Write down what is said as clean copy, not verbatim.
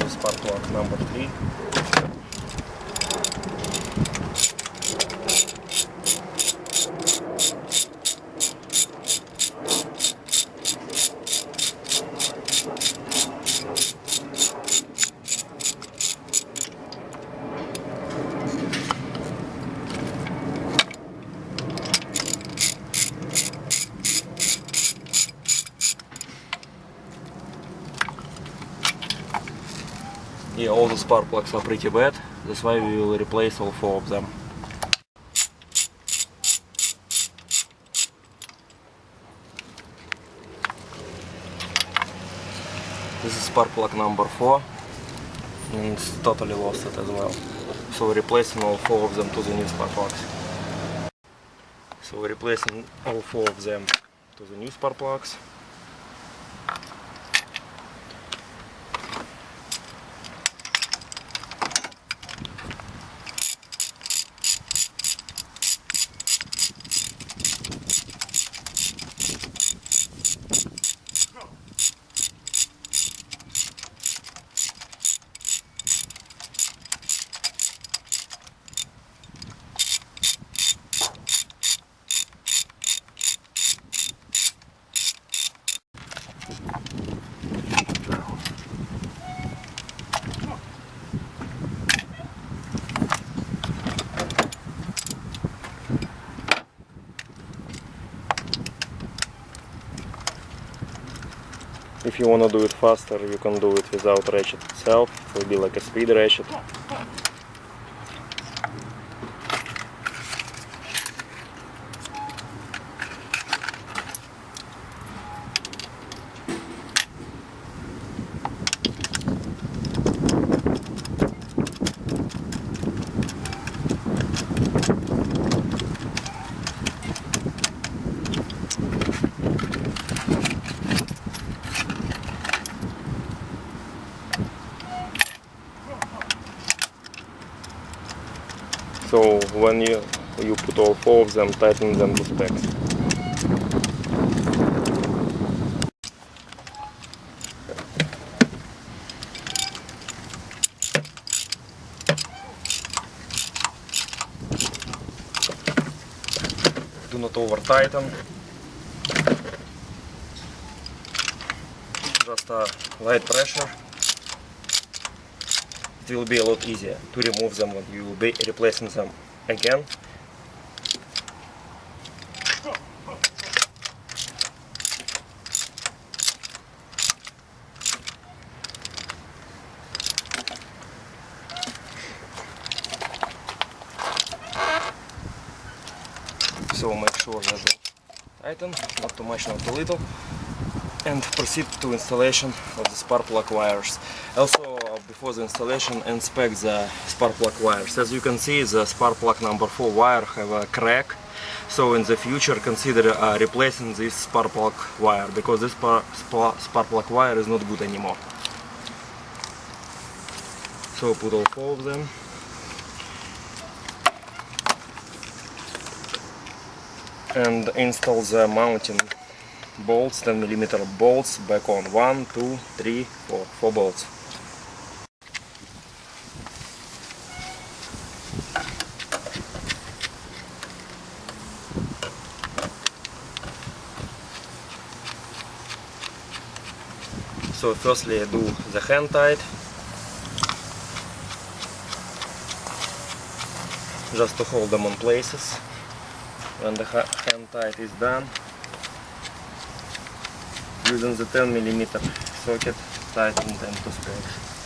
the spark plug number 3. Yeah, all the spark plugs are pretty bad, that's why we will replace all 4 of them. This is spark plug number 4, and it's totally lost it as well. So we're replacing all 4 of them to the new spark plugs. So we're replacing all 4 of them to the new spark plugs. If you want to do it faster, you can do it without ratchet itself. It will be like a speed ratchet. So when you put all 4 of them, tighten them to specs. Do not over tighten. Just a light pressure. It will be a lot easier to remove them when you will be replacing them again. So make sure that they tighten, not too much, not too little, and proceed to installation of the spark plug wires. Also, before the installation, inspect the spark plug wires. As you can see, the spark plug number 4 wire have a crack, so in the future consider replacing this spark plug wire, because this spark plug wire is not good anymore. So put all 4 of them. And install the mounting bolts, 10mm bolts, back on 1, 2, 3, 4 bolts. So firstly I do the hand tight, just to hold them on places. When the hand tight is done, using the 10mm socket, tighten them to specs.